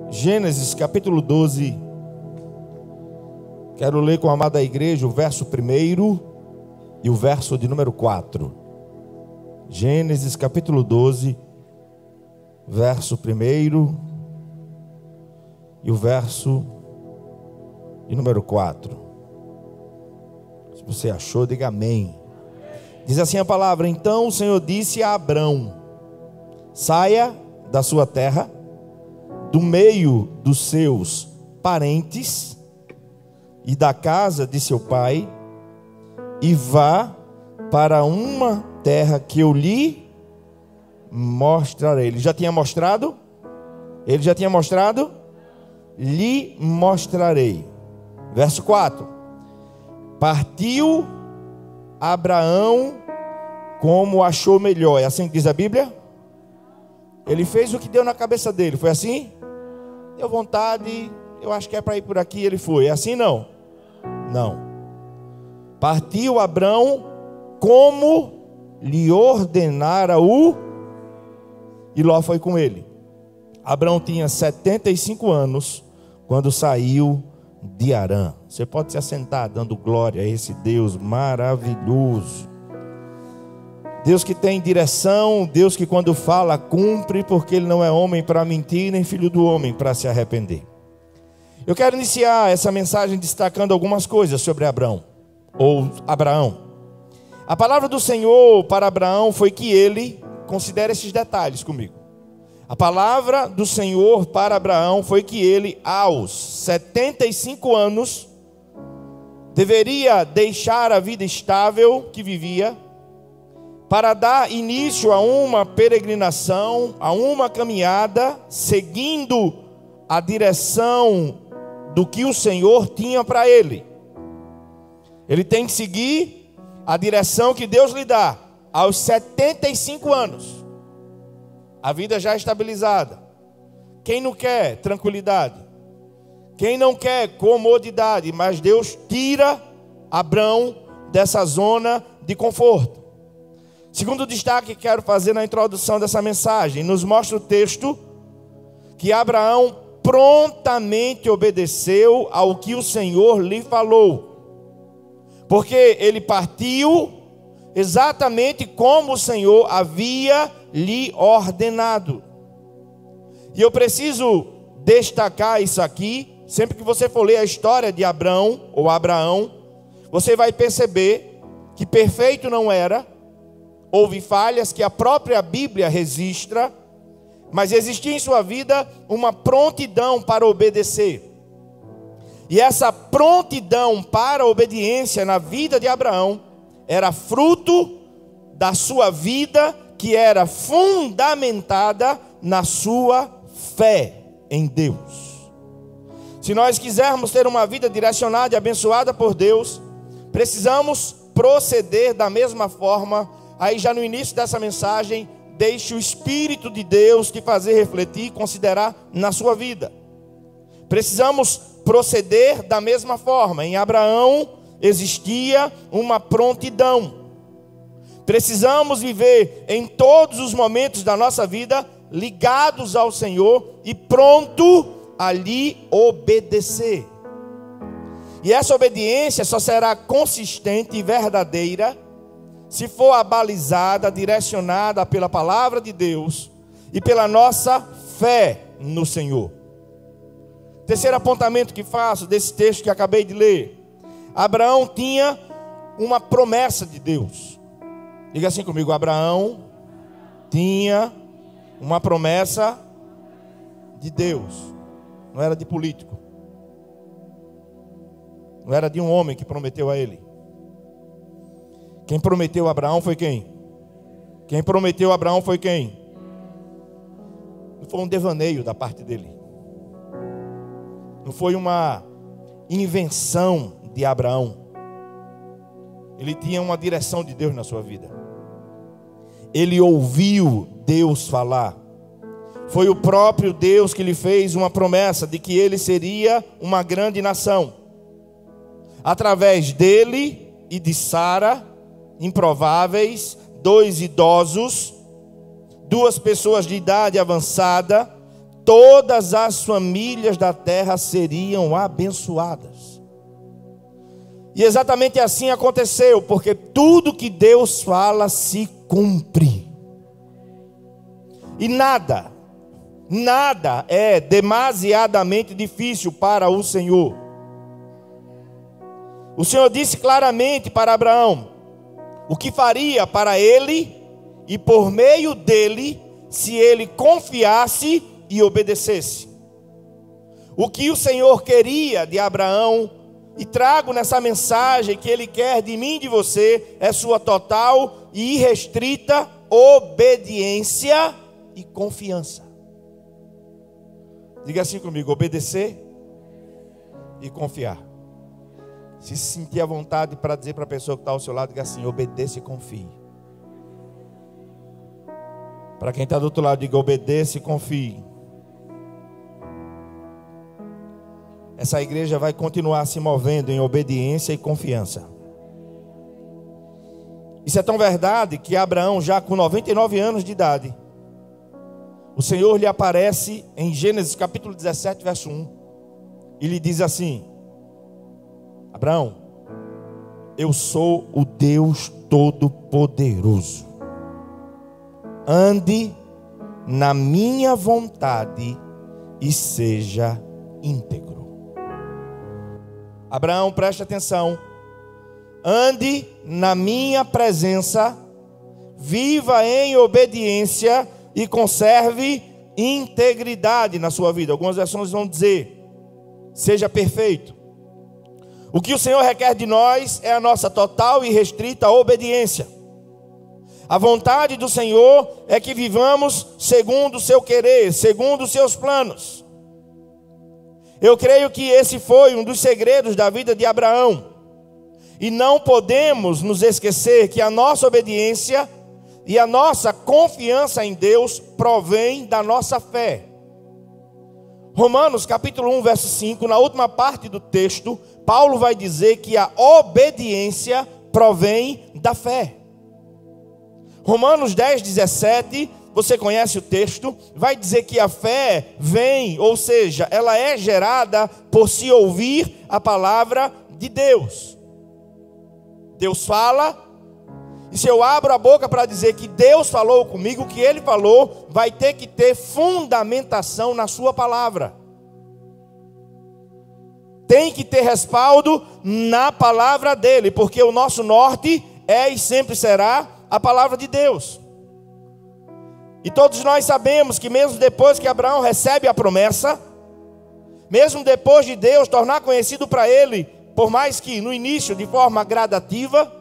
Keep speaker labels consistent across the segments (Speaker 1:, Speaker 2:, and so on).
Speaker 1: Gênesis capítulo 12. Quero ler com a amada igreja o verso 1 e o verso de número 4. Gênesis capítulo 12, verso 1 e o verso de número 4. Se você achou, diga amém. Diz assim a palavra: então o Senhor disse a Abrão: saia da sua terra, do meio dos seus parentes e da casa de seu pai, e vá para uma terra que eu lhe mostrarei. Ele já tinha mostrado? Ele já tinha mostrado? Lhe mostrarei. Verso 4. Partiu Abraão como achou melhor. É assim que diz a Bíblia? Ele fez o que deu na cabeça dele. Foi assim? Deu vontade, eu acho que é para ir por aqui, ele foi. É assim não? Não. Partiu Abrão como lhe ordenara e Ló foi com ele. Abrão tinha 75 anos quando saiu de Harã. Você pode se assentar dando glória a esse Deus maravilhoso. Deus que tem direção, Deus que quando fala cumpre, porque Ele não é homem para mentir, nem filho do homem para se arrepender. Eu quero iniciar essa mensagem destacando algumas coisas sobre Abraão. A palavra do Senhor para Abraão foi que ele, considere esses detalhes comigo. A palavra do Senhor para Abraão foi que ele, aos 75 anos, deveria deixar a vida estável que vivia, para dar início a uma peregrinação, a uma caminhada, seguindo a direção do que o Senhor tinha para ele. Ele tem que seguir a direção que Deus lhe dá, aos 75 anos. A vida já estabilizada. Quem não quer tranquilidade? Quem não quer comodidade? Mas Deus tira Abrão dessa zona de conforto. Segundo destaque que quero fazer na introdução dessa mensagem, nos mostra o texto que Abraão prontamente obedeceu ao que o Senhor lhe falou, porque ele partiu exatamente como o Senhor havia lhe ordenado. E eu preciso destacar isso aqui. Sempre que você for ler a história de Abrão ou Abraão, você vai perceber que perfeito não era. Houve falhas que a própria Bíblia registra, mas existia em sua vida uma prontidão para obedecer. E essa prontidão para a obediência na vida de Abraão era fruto da sua vida, que era fundamentada na sua fé em Deus. Se nós quisermos ter uma vida direcionada e abençoada por Deus, precisamos proceder da mesma forma. Aí já no início dessa mensagem, deixe o Espírito de Deus te fazer refletir e considerar na sua vida. Precisamos proceder da mesma forma. Em Abraão existia uma prontidão. Precisamos viver em todos os momentos da nossa vida ligados ao Senhor e pronto a lhe obedecer. E essa obediência só será consistente e verdadeira se for abalizada, direcionada pela palavra de Deus e pela nossa fé no Senhor. Terceiro apontamento que faço desse texto que acabei de ler: Abraão tinha uma promessa de Deus. Diga assim comigo: Abraão tinha uma promessa de Deus. Não era de político, não era de um homem que prometeu a ele. Quem prometeu a Abraão foi quem? Quem prometeu a Abraão foi quem? Não foi um devaneio da parte dele. Não foi uma invenção de Abraão. Ele tinha uma direção de Deus na sua vida. Ele ouviu Deus falar. Foi o próprio Deus que lhe fez uma promessa de que ele seria uma grande nação. Através dele e de Sara, improváveis, 2 idosos, 2 pessoas de idade avançada, todas as famílias da terra seriam abençoadas. E exatamente assim aconteceu, porque tudo que Deus fala se cumpre. E nada é demasiadamente difícil para o Senhor. O Senhor disse claramente para Abraão o que faria para ele e por meio dele, se ele confiasse e obedecesse. O que o Senhor queria de Abraão, e trago nessa mensagem que Ele quer de mim e de você, é sua total e irrestrita obediência e confiança. Diga assim comigo: obedecer e confiar. Se sentir à vontade para dizer para a pessoa que está ao seu lado, diga assim: obedeça e confie. Para quem está do outro lado, diga: obedeça e confie. Essa igreja vai continuar se movendo em obediência e confiança. Isso é tão verdade que Abraão, já com 99 anos de idade, o Senhor lhe aparece em Gênesis capítulo 17, verso 1. E lhe diz assim: Abraão, eu sou o Deus Todo-Poderoso. Ande na minha vontade e seja íntegro. Abraão, preste atenção. Ande na minha presença, viva em obediência e conserve integridade na sua vida. Algumas versões vão dizer: seja perfeito. O que o Senhor requer de nós é a nossa total e restrita obediência. A vontade do Senhor é que vivamos segundo o seu querer, segundo os seus planos. Eu creio que esse foi um dos segredos da vida de Abraão. E não podemos nos esquecer que a nossa obediência e a nossa confiança em Deus provém da nossa fé. Romanos capítulo 1, verso 5, na última parte do texto, Paulo vai dizer que a obediência provém da fé. Romanos 10, 17, você conhece o texto, vai dizer que a fé vem, ou seja, ela é gerada por se ouvir a palavra de Deus. Deus fala, e se eu abro a boca para dizer que Deus falou comigo, o que Ele falou, vai ter que ter fundamentação na sua palavra. Tem que ter respaldo na palavra dEle, porque o nosso norte é e sempre será a palavra de Deus. E todos nós sabemos que mesmo depois que Abraão recebe a promessa, mesmo depois de Deus tornar conhecido para ele, por mais que no início de forma gradativa,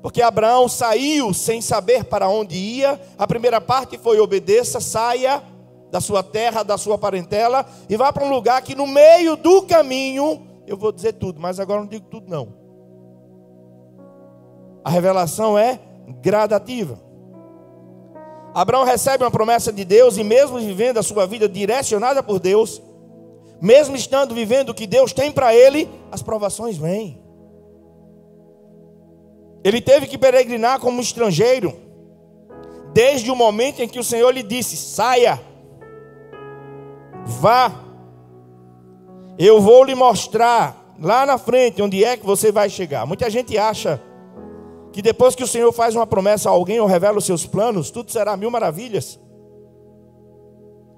Speaker 1: porque Abraão saiu sem saber para onde ia, a primeira parte foi: obedeça, saia da sua terra, da sua parentela, e vá para um lugar que no meio do caminho, eu vou dizer tudo, mas agora não digo tudo não. A revelação é gradativa. Abraão recebe uma promessa de Deus, e mesmo vivendo a sua vida direcionada por Deus, mesmo estando vivendo o que Deus tem para ele, as provações vêm. Ele teve que peregrinar como estrangeiro, desde o momento em que o Senhor lhe disse: saia, vá, eu vou lhe mostrar lá na frente onde é que você vai chegar. Muita gente acha que depois que o Senhor faz uma promessa a alguém ou revela os seus planos, tudo será mil maravilhas.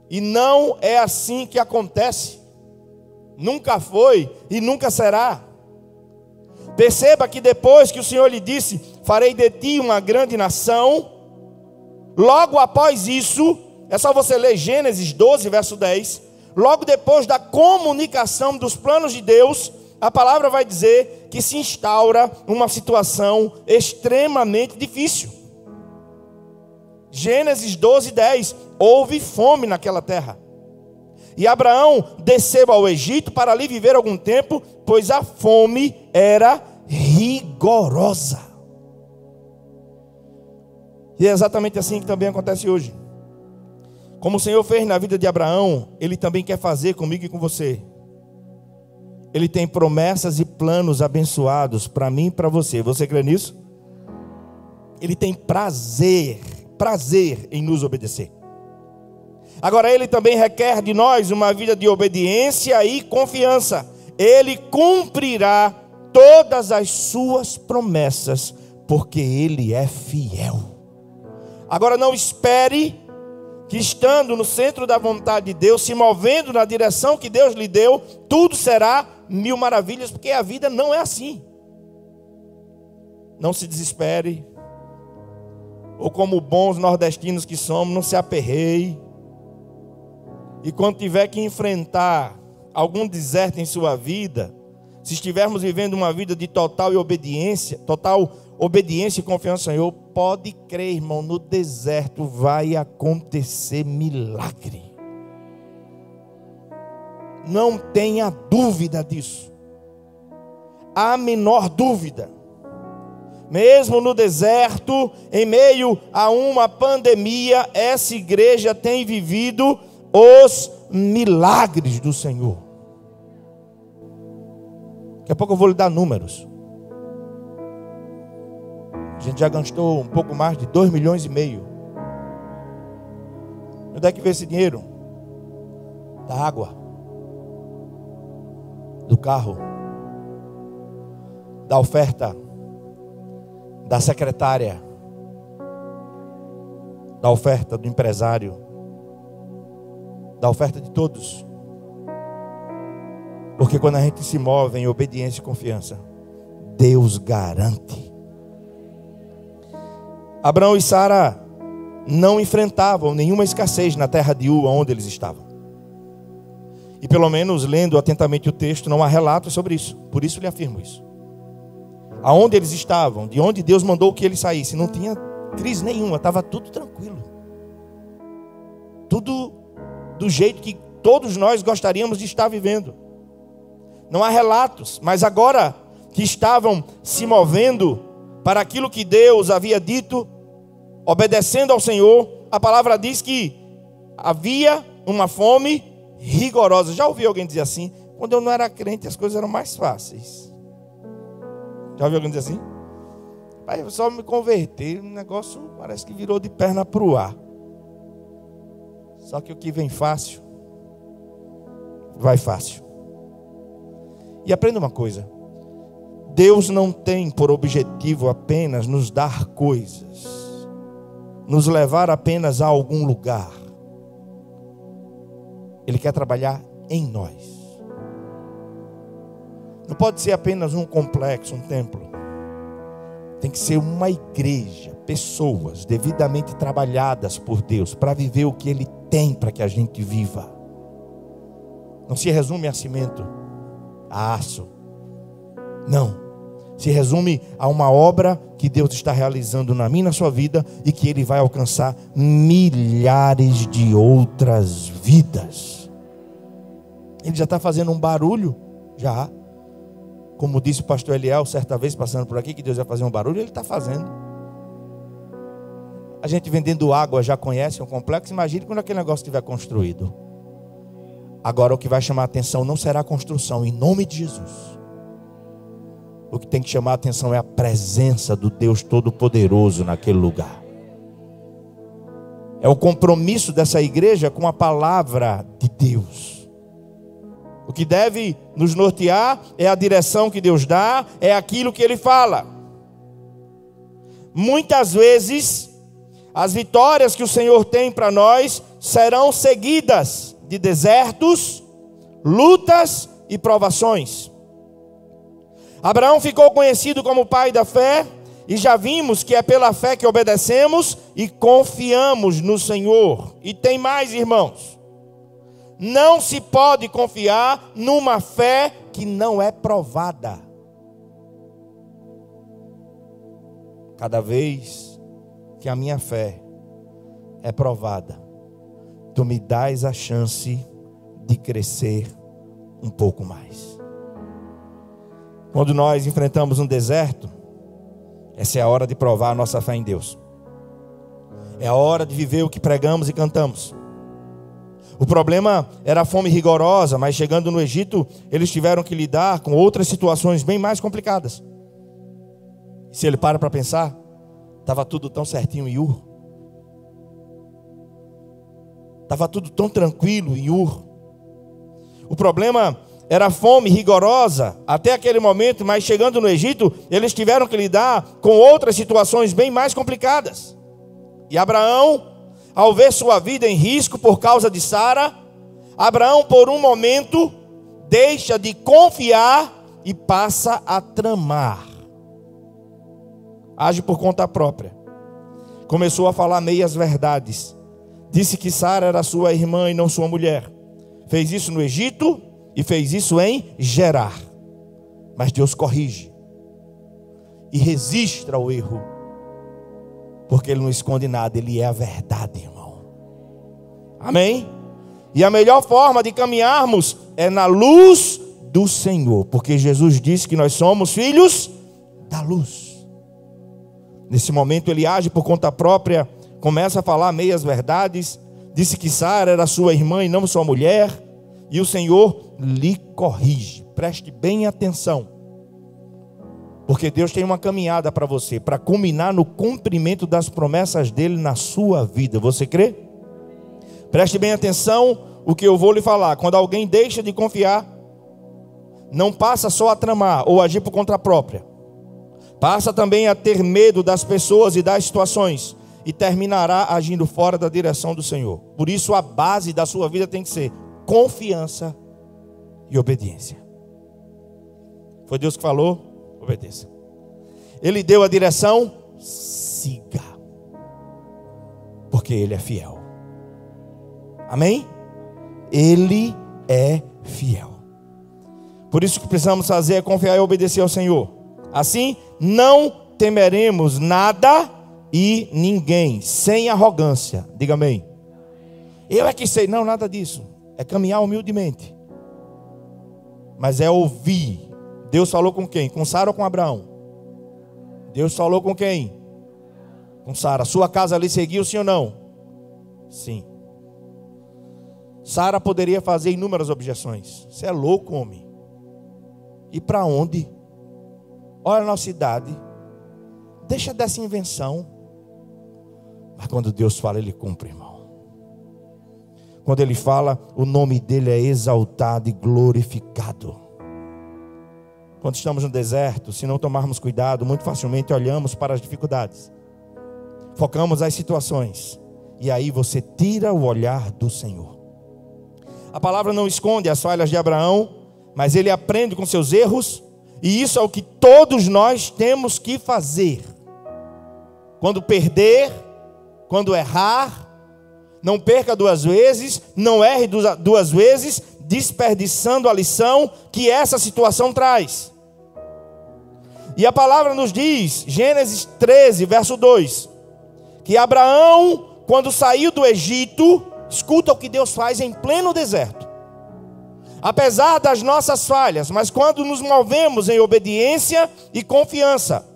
Speaker 1: E não é assim que acontece. Nunca foi e nunca será. Perceba que depois que o Senhor lhe disse: farei de ti uma grande nação, logo após isso, é só você ler Gênesis 12, verso 10. Logo depois da comunicação dos planos de Deus, a palavra vai dizer que se instaura uma situação extremamente difícil. Gênesis 12, 10. Houve fome naquela terra. E Abraão desceu ao Egito para ali viver algum tempo, pois a fome era rigorosa. E é exatamente assim que também acontece hoje. Como o Senhor fez na vida de Abraão, Ele também quer fazer comigo e com você. Ele tem promessas e planos abençoados para mim e para você. Você crê nisso? Ele tem prazer em nos obedecer. Agora Ele também requer de nós uma vida de obediência e confiança. Ele cumprirá todas as suas promessas, porque Ele é fiel. Agora não espere que estando no centro da vontade de Deus, se movendo na direção que Deus lhe deu, tudo será mil maravilhas, porque a vida não é assim. Não se desespere, ou como bons nordestinos que somos, não se aperreie. E quando tiver que enfrentar algum deserto em sua vida, se estivermos vivendo uma vida de total obediência e confiança no Senhor, pode crer, irmão, no deserto vai acontecer milagre. Não tenha dúvida disso. A menor dúvida. Mesmo no deserto, em meio a uma pandemia, essa igreja tem vivido os milagres do Senhor. Daqui a pouco eu vou lhe dar números. A gente já gastou um pouco mais de 2,5 milhões. Onde é que veio esse dinheiro? Da água, do carro, da oferta, da secretária, da oferta do empresário, da oferta de todos. Porque quando a gente se move em obediência e confiança, Deus garante. Abraão e Sara não enfrentavam nenhuma escassez na terra de Ur, onde eles estavam. E pelo menos lendo atentamente o texto, não há relatos sobre isso. Por isso lhe afirmo isso. Aonde eles estavam, de onde Deus mandou que eles saíssem, não tinha crise nenhuma, estava tudo tranquilo. Tudo do jeito que todos nós gostaríamos de estar vivendo. Não há relatos, mas agora que estavam se movendo para aquilo que Deus havia dito, obedecendo ao Senhor, a palavra diz que havia uma fome rigorosa. Já ouvi alguém dizer assim? Quando eu não era crente, as coisas eram mais fáceis. Já ouviu alguém dizer assim? Pai, eu só me converter, o negócio parece que virou de perna para o ar. Só que o que vem fácil, vai fácil. E aprenda uma coisa: Deus não tem por objetivo apenas nos dar coisas, nos levar apenas a algum lugar. Ele quer trabalhar em nós. Não pode ser apenas um complexo, um templo. Tem que ser uma igreja, pessoas devidamente trabalhadas por Deus para viver o que Ele tem para que a gente viva. Não se resume a cimento, a aço. Não. Se resume a uma obra que Deus está realizando na minha e na sua vida e que Ele vai alcançar milhares de outras vidas. Ele já está fazendo um barulho, já. Como disse o pastor Eliel, certa vez passando por aqui, que Deus ia fazer um barulho, Ele está fazendo. A gente vendendo água já conhece um complexo, imagine quando aquele negócio estiver construído. Agora o que vai chamar a atenção não será a construção, em nome de Jesus. O que tem que chamar a atenção é a presença do Deus Todo-Poderoso naquele lugar. É o compromisso dessa igreja com a palavra de Deus. O que deve nos nortear é a direção que Deus dá, é aquilo que Ele fala. Muitas vezes, as vitórias que o Senhor tem para nós serão seguidas de desertos, lutas e provações. Abraão ficou conhecido como pai da fé, e já vimos que é pela fé que obedecemos e confiamos no Senhor. E tem mais, irmãos. Não se pode confiar numa fé que não é provada. Cada vez que a minha fé é provada, tu me dás a chance de crescer um pouco mais. Quando nós enfrentamos um deserto, essa é a hora de provar a nossa fé em Deus. É a hora de viver o que pregamos e cantamos. O problema era a fome rigorosa, mas chegando no Egito, eles tiveram que lidar com outras situações bem mais complicadas. Se ele para pensar, estava tudo tão certinho em Ur. Estava tudo tão tranquilo em Ur. O problema era a fome rigorosa até aquele momento, mas chegando no Egito, eles tiveram que lidar com outras situações bem mais complicadas. E Abraão, ao ver sua vida em risco por causa de Sara, Abraão por um momento deixa de confiar e passa a tramar. Age por conta própria. Começou a falar meias verdades. Disse que Sara era sua irmã e não sua mulher. Fez isso no Egito e fez isso em Gerar. Mas Deus corrige e registra o erro, porque Ele não esconde nada, Ele é a verdade, irmão. Amém? E a melhor forma de caminharmos é na luz do Senhor, porque Jesus disse que nós somos filhos da luz. Nesse momento ele age por conta própria, começa a falar meias verdades, disse que Sara era sua irmã e não sua mulher, e o Senhor lhe corrige. Preste bem atenção, porque Deus tem uma caminhada para você, para culminar no cumprimento das promessas dele na sua vida. Você crê? Preste bem atenção o que eu vou lhe falar. Quando alguém deixa de confiar, não passa só a tramar ou agir por conta própria, passa também a ter medo das pessoas e das situações, e terminará agindo fora da direção do Senhor. Por isso a base da sua vida tem que ser confiança e obediência. Foi Deus que falou, obedeça. Ele deu a direção, siga, porque Ele é fiel. Amém? Ele é fiel. Por isso que precisamos fazer é confiar e obedecer ao Senhor. Assim, não temeremos nada e ninguém, sem arrogância. Diga amém. Eu é que sei. Não, nada disso. É caminhar humildemente. Mas é ouvir. Deus falou com quem? Com Sara ou com Abraão? Deus falou com quem? Com Sara. Sua casa ali seguiu, sim ou não? Sim. Sara poderia fazer inúmeras objeções. Você é louco, homem. E para onde? Olha a nossa idade. Deixa dessa invenção. Mas quando Deus fala, Ele cumpre, irmão. Quando Ele fala, o nome dEle é exaltado e glorificado. Quando estamos no deserto, se não tomarmos cuidado, muito facilmente olhamos para as dificuldades, focamos as situações, e aí você tira o olhar do Senhor. A palavra não esconde as falhas de Abraão, mas ele aprende com seus erros, e isso é o que todos nós temos que fazer. Quando perder, quando errar, não perca duas vezes, não erre duas vezes, desperdiçando a lição que essa situação traz. E a palavra nos diz, Gênesis 13, verso 2, que Abraão, quando saiu do Egito, escuta o que Deus faz em pleno deserto. Apesar das nossas falhas, mas quando nos movemos em obediência e confiança.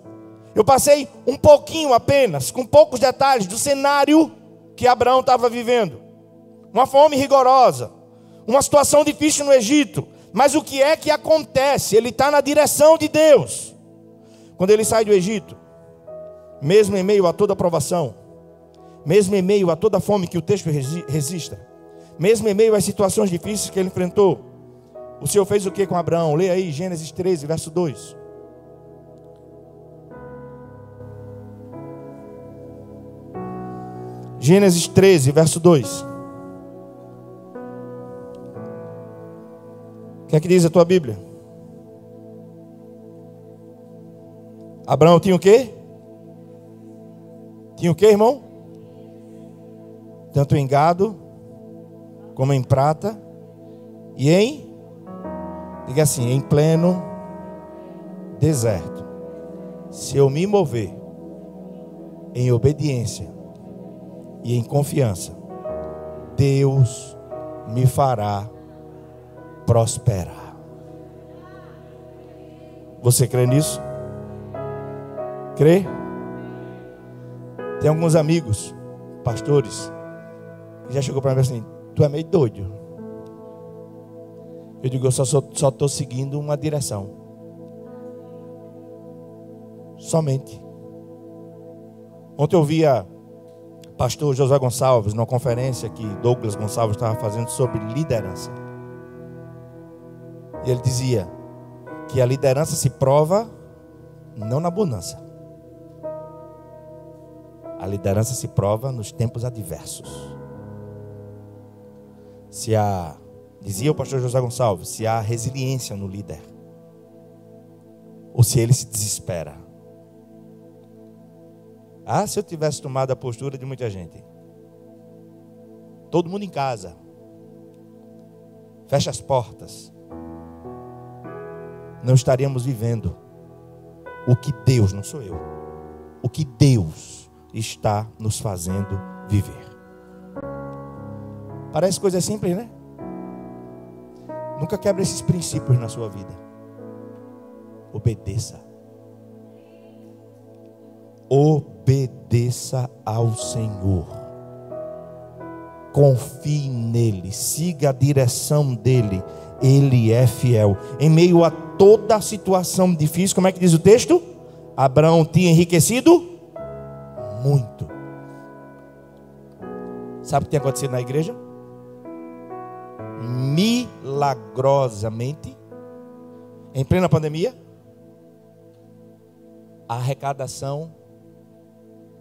Speaker 1: Eu passei um pouquinho apenas, com poucos detalhes, do cenário que Abraão estava vivendo. Uma fome rigorosa, uma situação difícil no Egito. Mas o que é que acontece? Ele está na direção de Deus. Quando ele sai do Egito, mesmo em meio a toda provação, mesmo em meio a toda fome que o texto resista, mesmo em meio às situações difíceis que ele enfrentou, o Senhor fez o que com Abraão? Leia aí Gênesis 13, verso 2. Gênesis 13, verso 2. O que é que diz a tua Bíblia? Abraão tinha o quê? Tinha o quê, irmão? Tanto em gado, como em prata, e diga assim, em pleno deserto. Se eu me mover em obediência e em confiança, Deus me fará prosperar. Você crê nisso? Crê? Tem alguns amigos, pastores, que já chegou para mim assim, tu é meio doido. Eu digo, eu só estou seguindo uma direção. Somente. Ontem eu via Pastor Josué Gonçalves, numa conferência que Douglas Gonçalves estava fazendo sobre liderança. E ele dizia que a liderança se prova não na bonança. A liderança se prova nos tempos adversos. Dizia o pastor José Gonçalves, se há resiliência no líder, ou se ele se desespera. Se eu tivesse tomado a postura de muita gente, todo mundo em casa, fecha as portas, não estaríamos vivendo o que Deus, não sou eu, o que Deus está nos fazendo viver. Parece coisa simples, né? Nunca quebre esses princípios na sua vida. Obedeça. Obedeça ao Senhor. Confie nele, siga a direção dele. Ele é fiel. Em meio a toda a situação difícil, como é que diz o texto? Abraão tinha enriquecido muito. Sabe o que tem acontecido na igreja? Milagrosamente, em plena pandemia, a arrecadação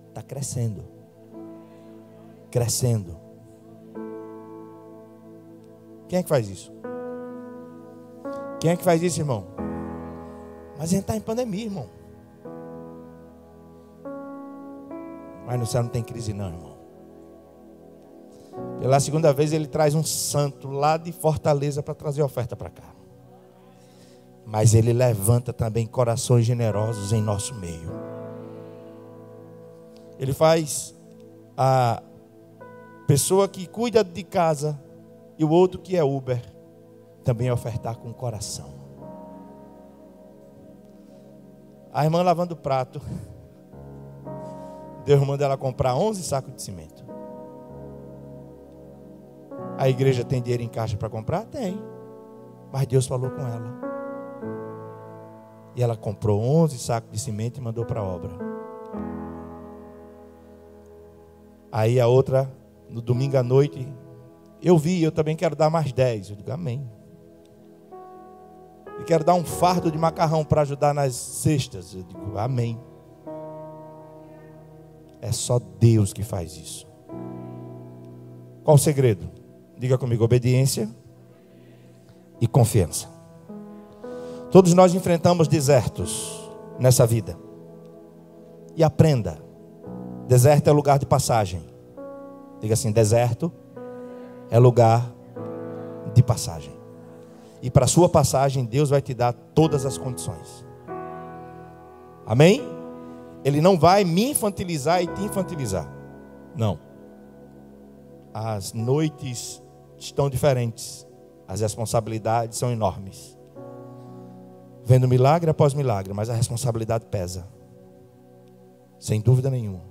Speaker 1: está crescendo. Crescendo. Quem é que faz isso? Quem é que faz isso, irmão? Mas a gente está em pandemia, irmão. Mas no céu não tem crise não, irmão. Pela segunda vez ele traz um santo lá de Fortaleza para trazer oferta para cá. Mas ele levanta também corações generosos em nosso meio. Ele faz a pessoa que cuida de casa e o outro que é Uber também ofertar com o coração. A irmã lavando o prato, Deus manda ela comprar 11 sacos de cimento. A igreja tem dinheiro em caixa para comprar? Tem. Mas Deus falou com ela. E ela comprou 11 sacos de cimento e mandou para a obra. Aí a outra, no domingo à noite, eu também quero dar mais 10. Eu digo, amém. E quero dar um fardo de macarrão para ajudar nas cestas. Eu digo, amém. É só Deus que faz isso. Qual o segredo? Diga comigo, obediência e confiança. Todos nós enfrentamos desertos nessa vida. E aprenda, deserto é lugar de passagem. Diga assim, deserto é lugar de passagem. E para a sua passagem, Deus vai te dar todas as condições. Amém? Ele não vai me infantilizar e te infantilizar. Não. As noites estão diferentes. As responsabilidades são enormes. Vendo milagre após milagre, mas a responsabilidade pesa. Sem dúvida nenhuma.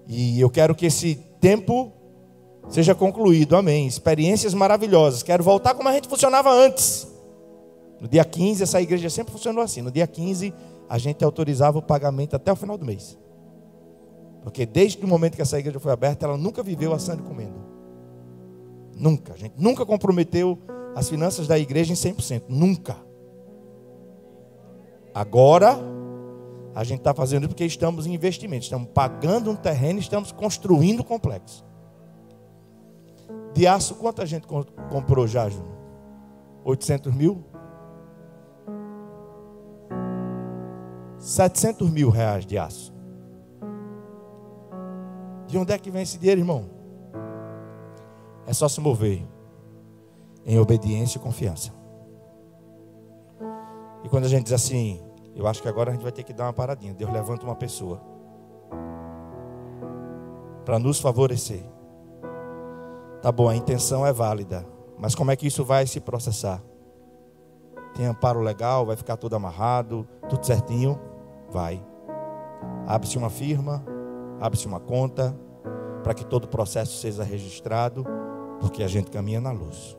Speaker 1: E eu quero que esse tempo seja concluído, amém. Experiências maravilhosas. Quero voltar como a gente funcionava antes. No dia 15, essa igreja sempre funcionou assim. No dia 15, a gente autorizava o pagamento até o final do mês. Porque desde o momento que essa igreja foi aberta, ela nunca viveu assando e comendo. Nunca. A gente nunca comprometeu as finanças da igreja em 100%. Nunca. Agora, a gente está fazendo isso porque estamos em investimento. Estamos pagando um terreno e estamos construindo um complexo. De aço, quanta gente comprou já, Júnior? 800 mil? 700 mil reais de aço. De onde é que vem esse dinheiro, irmão? É só se mover em obediência e confiança. E quando a gente diz assim, eu acho que agora a gente vai ter que dar uma paradinha. Deus levanta uma pessoa para nos favorecer. Tá bom, a intenção é válida, mas como é que isso vai se processar? Tem amparo legal, vai ficar tudo amarrado, tudo certinho? Vai. Abre-se uma firma, abre-se uma conta, para que todo o processo seja registrado, porque a gente caminha na luz.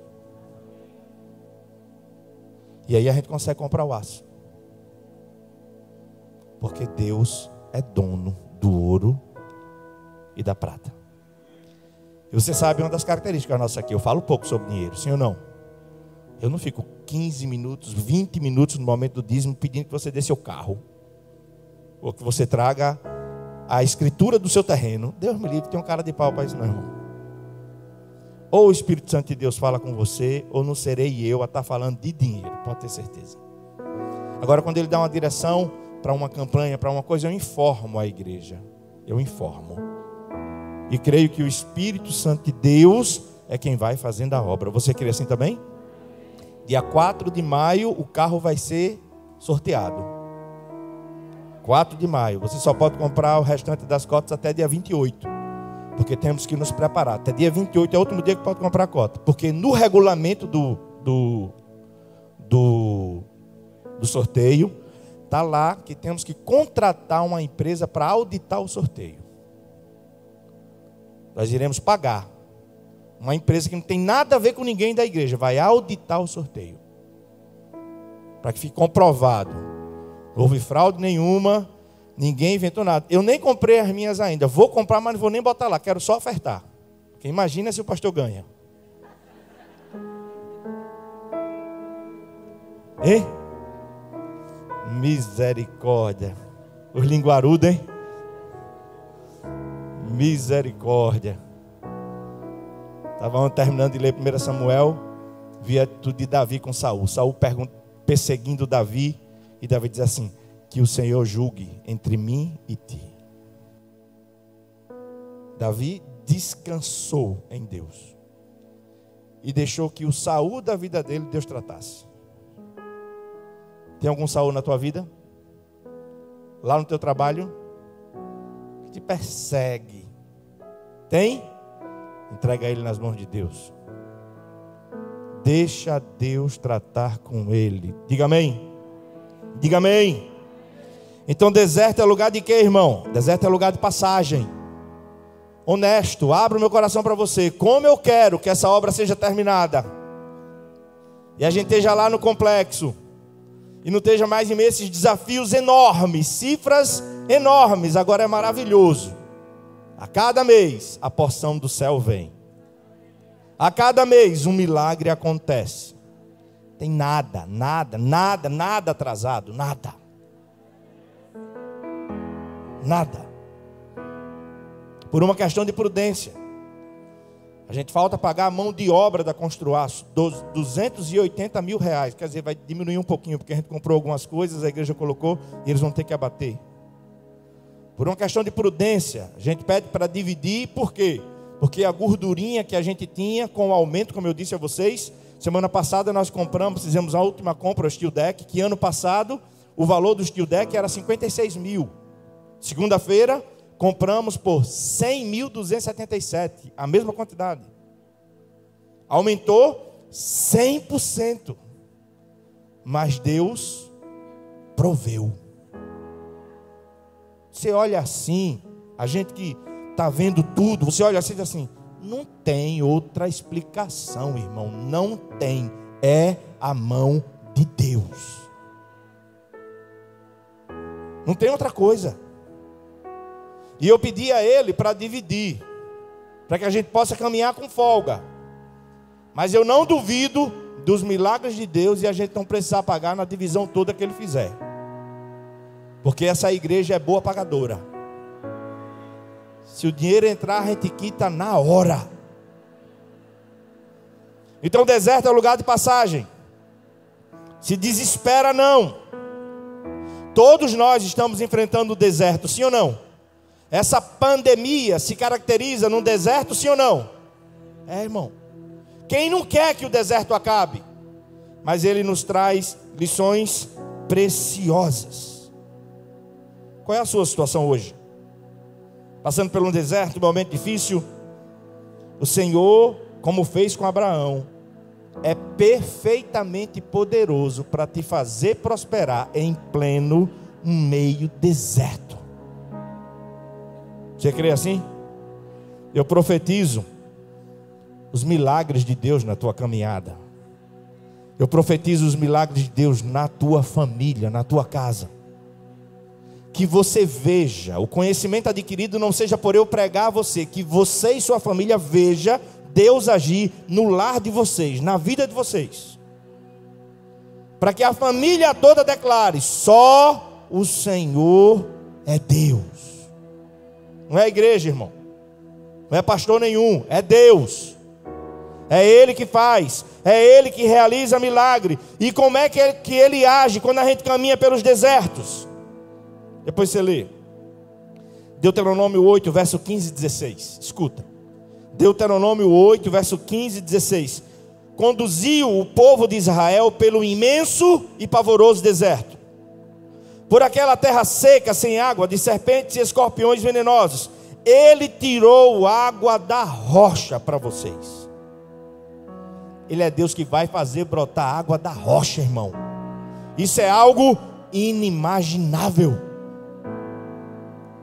Speaker 1: E aí a gente consegue comprar o aço. Porque Deus é dono do ouro e da prata. E você sabe uma das características nossas aqui, eu falo pouco sobre dinheiro, sim ou não? Eu não fico 15 minutos, 20 minutos no momento do dízimo pedindo que você dê seu carro, ou que você traga a escritura do seu terreno. Deus me livre, tem um cara de pau para isso não, irmão. Ou o Espírito Santo de Deus fala com você, ou não serei eu a estar falando de dinheiro, pode ter certeza. Agora, quando Ele dá uma direção para uma campanha, para uma coisa, eu informo a igreja. Eu informo. E creio que o Espírito Santo de Deus é quem vai fazendo a obra. Você crê assim também? Dia 4 de maio, o carro vai ser sorteado. 4 de maio. Você só pode comprar o restante das cotas até dia 28. Porque temos que nos preparar. Até dia 28 é o último dia que pode comprar a cota. Porque no regulamento do sorteio, está lá que temos que contratar uma empresa para auditar o sorteio. Nós iremos pagar. Uma empresa que não tem nada a ver com ninguém da igreja vai auditar o sorteio. Para que fique comprovado. Não houve fraude nenhuma, ninguém inventou nada. Eu nem comprei as minhas ainda. Vou comprar, mas não vou nem botar lá. Quero só ofertar. Porque imagina se o pastor ganha. Hein? Misericórdia. Os linguarudos, hein? Misericórdia. Estavam terminando de ler 1 Samuel. Via tudo de Davi com Saul. Saul perseguindo Davi. E Davi diz assim: que o Senhor julgue entre mim e ti. Davi descansou em Deus. E deixou que o Saul da vida dele Deus tratasse. Tem algum Saul na tua vida? Lá no teu trabalho? Que te persegue. Tem? Entrega ele nas mãos de Deus. Deixa Deus tratar com ele. Diga amém. Diga amém. Então deserto é lugar de quê, irmão? Deserto é lugar de passagem. Honesto, abro meu coração para você. Como eu quero que essa obra seja terminada. E a gente esteja lá no complexo. E não esteja mais em meio a esses desafios enormes, cifras enormes. Agora é maravilhoso. A cada mês a porção do céu vem. A cada mês um milagre acontece. Tem nada atrasado, nada. Nada. Por uma questão de prudência. A gente falta pagar a mão de obra da Construaço, 280 mil reais. Quer dizer, vai diminuir um pouquinho, porque a gente comprou algumas coisas, a igreja colocou, e eles vão ter que abater. Por uma questão de prudência, a gente pede para dividir, por quê? Porque a gordurinha que a gente tinha, com o aumento, como eu disse a vocês, semana passada nós compramos, fizemos a última compra, o Steel Deck, que ano passado, o valor do Steel Deck era 56 mil. Segunda-feira, compramos por 100.277, a mesma quantidade. Aumentou 100%. Mas Deus proveu. Você olha assim, a gente que está vendo tudo, você olha assim e diz assim, não tem outra explicação, irmão, não tem. É a mão de Deus. Não tem outra coisa. E eu pedi a ele para dividir, para que a gente possa caminhar com folga. Mas eu não duvido dos milagres de Deus e a gente não precisar pagar na divisão toda que ele fizer. Porque essa igreja é boa pagadora. Se o dinheiro entrar, a gente quita na hora. Então o deserto é o lugar de passagem. Se desespera não. Todos nós estamos enfrentando o deserto, sim ou não? Essa pandemia se caracteriza num deserto, sim ou não? É, irmão. Quem não quer que o deserto acabe? Mas ele nos traz lições preciosas. Qual é a sua situação hoje? Passando por um deserto, um momento difícil? O Senhor, como fez com Abraão, é perfeitamente poderoso para te fazer prosperar em pleno meio deserto. Você crê assim? Eu profetizo os milagres de Deus na tua caminhada. Eu profetizo os milagres de Deus na tua família, na tua casa. que você veja, o conhecimento adquirido não seja por eu pregar a você, que você e sua família veja Deus agir no lar de vocês, na vida de vocês. Para que a família toda declare: só o Senhor é Deus. Não é a igreja, irmão. Não é pastor nenhum, é Deus. É Ele que faz, é Ele que realiza milagre. E como é que Ele age quando a gente caminha pelos desertos? Depois você lê Deuteronômio 8, verso 15 e 16. Escuta. Deuteronômio 8, verso 15 e 16. Conduziu o povo de Israel pelo imenso e pavoroso deserto, por aquela terra seca, sem água, de serpentes e escorpiões venenosos. Ele tirou água da rocha para vocês. Ele é Deus que vai fazer brotar água da rocha, irmão. Isso é algo inimaginável.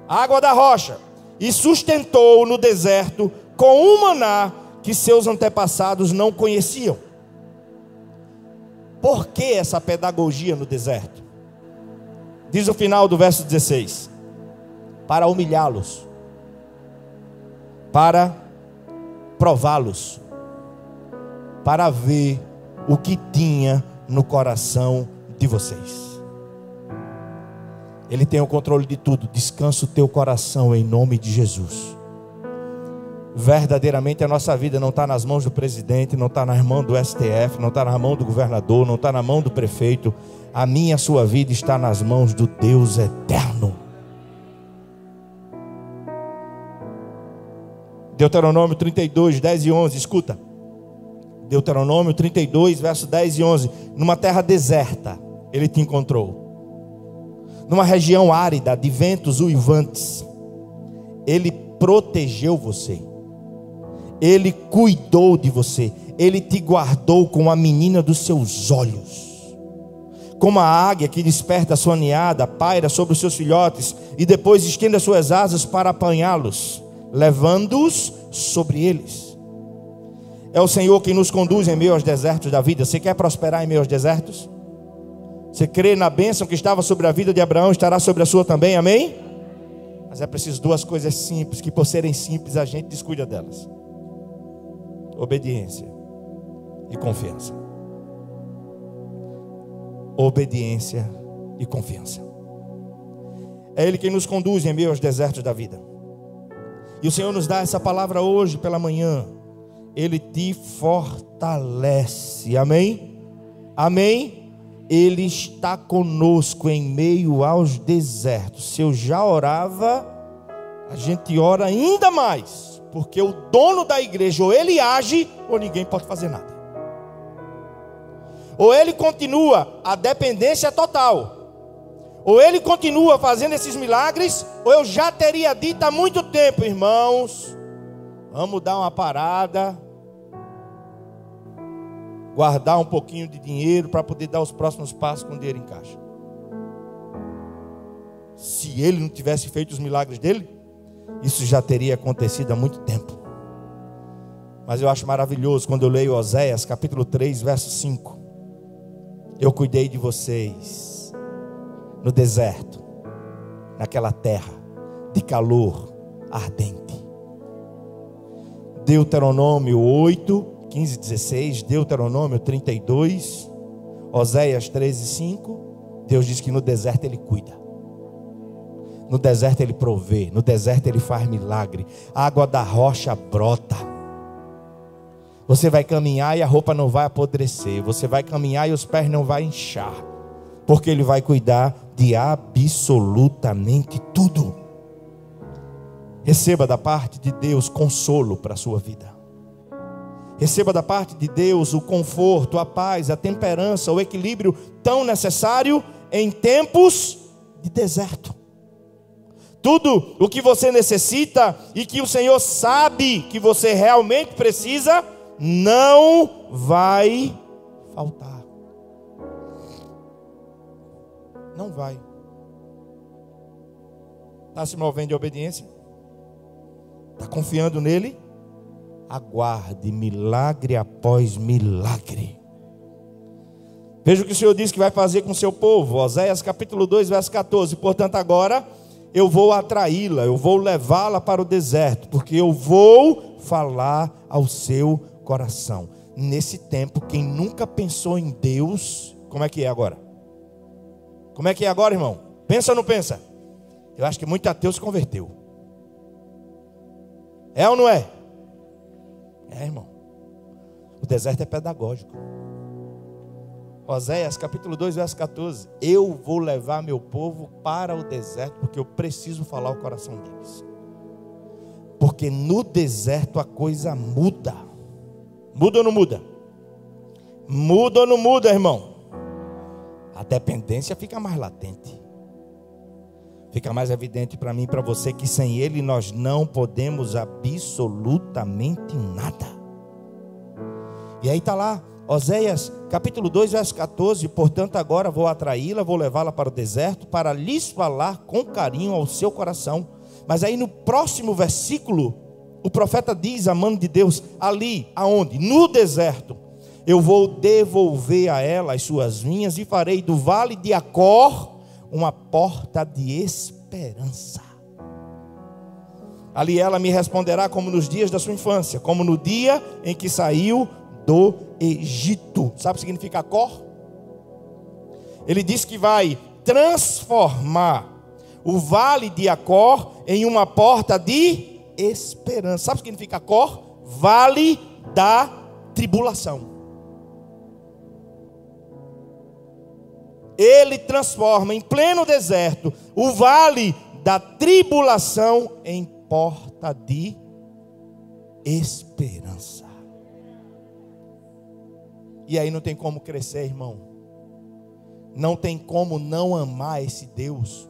Speaker 1: Água da rocha. E sustentou no deserto com um maná que seus antepassados não conheciam. Por que essa pedagogia no deserto? Diz o final do verso 16: para humilhá-los, para prová-los, para ver o que tinha no coração de vocês. Ele tem o controle de tudo. Descansa o teu coração em nome de Jesus. Verdadeiramente a nossa vida não está nas mãos do presidente, não está nas mãos do STF, não está na mão do governador, não está na mão do prefeito. A minha, a sua vida está nas mãos do Deus eterno. Deuteronômio 32, 10 e 11, escuta. Deuteronômio 32, verso 10 e 11. Numa terra deserta, Ele te encontrou. Numa região árida, de ventos uivantes, Ele protegeu você. Ele cuidou de você. Ele te guardou como a menina dos seus olhos. Como a águia que desperta a sua ninhada, paira sobre os seus filhotes e depois estende as suas asas para apanhá-los, levando-os sobre eles. É o Senhor quem nos conduz em meio aos desertos da vida. Você quer prosperar em meio aos desertos? Você crê na bênção que estava sobre a vida de Abraão, estará sobre a sua também, amém? Mas é preciso duas coisas simples, que por serem simples a gente descuida delas: obediência e confiança. Obediência e confiança. É Ele quem nos conduz em meio aos desertos da vida. E o Senhor nos dá essa palavra hoje pela manhã. Ele te fortalece, amém? Amém? Ele está conosco em meio aos desertos. Se eu já orava, a gente ora ainda mais, porque o dono da igreja, ou ele age, ou ninguém pode fazer nada. Ou ele continua a dependência total, ou ele continua fazendo esses milagres, ou eu já teria dito há muito tempo: irmãos, vamos dar uma parada, guardar um pouquinho de dinheiro para poder dar os próximos passos com o dinheiro em caixa. Se ele não tivesse feito os milagres dele, isso já teria acontecido há muito tempo. Mas eu acho maravilhoso quando eu leio Oséias capítulo 3, verso 5. Eu cuidei de vocês no deserto, naquela terra de calor ardente. Deuteronômio 8, 15 e 16, Deuteronômio 32, Oséias 13, 5. Deus diz que no deserto Ele cuida. No deserto Ele provê. No deserto Ele faz milagre. A água da rocha brota. Você vai caminhar e a roupa não vai apodrecer. Você vai caminhar e os pés não vão inchar. Porque Ele vai cuidar de absolutamente tudo. Receba da parte de Deus consolo para a sua vida. Receba da parte de Deus o conforto, a paz, a temperança, o equilíbrio tão necessário em tempos de deserto. Tudo o que você necessita e que o Senhor sabe que você realmente precisa, não vai faltar. Não vai. Está se movendo em obediência? Está confiando nele? Aguarde milagre após milagre. Veja o que o Senhor diz que vai fazer com o seu povo. Oséias capítulo 2, verso 14. Portanto, agora eu vou atraí-la, eu vou levá-la para o deserto, porque eu vou falar ao seu coração. Nesse tempo, quem nunca pensou em Deus, como é que é agora? Como é que é agora, irmão? Pensa ou não pensa? Eu acho que muito ateu se converteu. É ou não é? É, irmão. O deserto é pedagógico. Oséias capítulo 2, verso 14. Eu vou levar meu povo para o deserto, porque eu preciso falar o coração deles. Porque no deserto a coisa muda. Muda ou não muda? Muda ou não muda, irmão? A dependência fica mais latente. Fica mais evidente para mim e para você que sem Ele nós não podemos absolutamente nada. E aí está lá, Oséias capítulo 2, verso 14. Portanto agora vou atraí-la, vou levá-la para o deserto, para lhes falar com carinho ao seu coração. Mas aí no próximo versículo, o profeta diz, a mão de Deus, ali, aonde? No deserto. Eu vou devolver a ela as suas vinhas e farei do vale de Acor uma porta de esperança. Ali ela me responderá como nos dias da sua infância, como no dia em que saiu do Egito. Sabe o que significa Acor? Ele diz que vai transformar o vale de Acor em uma porta de esperança. Sabe o que significa Acor? Vale da tribulação. Ele transforma em pleno deserto o vale da tribulação em porta de esperança. E aí não tem como crescer, irmão. Não tem como não amar esse Deus.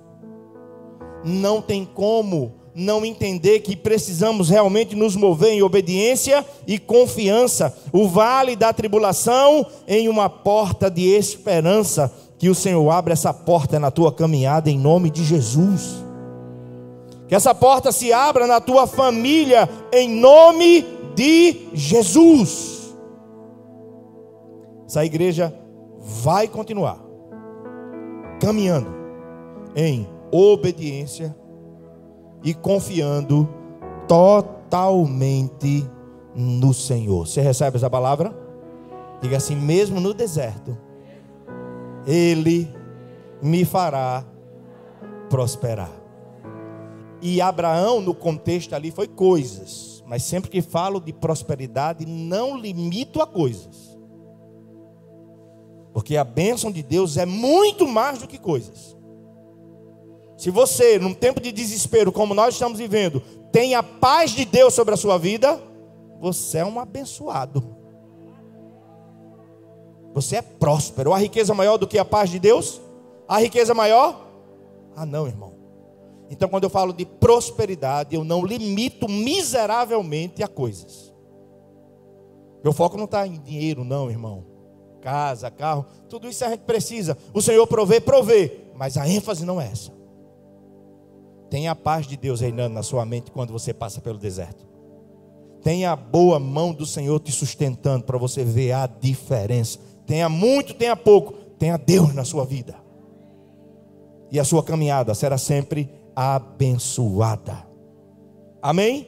Speaker 1: Não tem como não entender que precisamos realmente nos mover em obediência e confiança. O vale da tribulação em uma porta de esperança. Que o Senhor abra essa porta na tua caminhada em nome de Jesus. Que essa porta se abra na tua família em nome de Jesus. Essa igreja vai continuar caminhando em obediência e confiando totalmente no Senhor. Você recebe essa palavra? Diga assim: mesmo no deserto, Ele me fará prosperar. E Abraão, no contexto ali, foi coisas. Mas sempre que falo de prosperidade, não limito a coisas. Porque a bênção de Deus é muito mais do que coisas. Se você, num tempo de desespero como nós estamos vivendo, tem a paz de Deus sobre a sua vida, você é um abençoado. Você é próspero. A riqueza maior do que a paz de Deus? A riqueza maior? Ah, não, irmão. Então, quando eu falo de prosperidade, eu não limito miseravelmente a coisas. Meu foco não está em dinheiro, não, irmão. Casa, carro, tudo isso a gente precisa. O Senhor provê, mas a ênfase não é essa. Tenha a paz de Deus reinando na sua mente quando você passa pelo deserto. Tenha a boa mão do Senhor te sustentando para você ver a diferença. Tenha muito, tenha pouco, tenha Deus na sua vida. E a sua caminhada será sempre abençoada. Amém?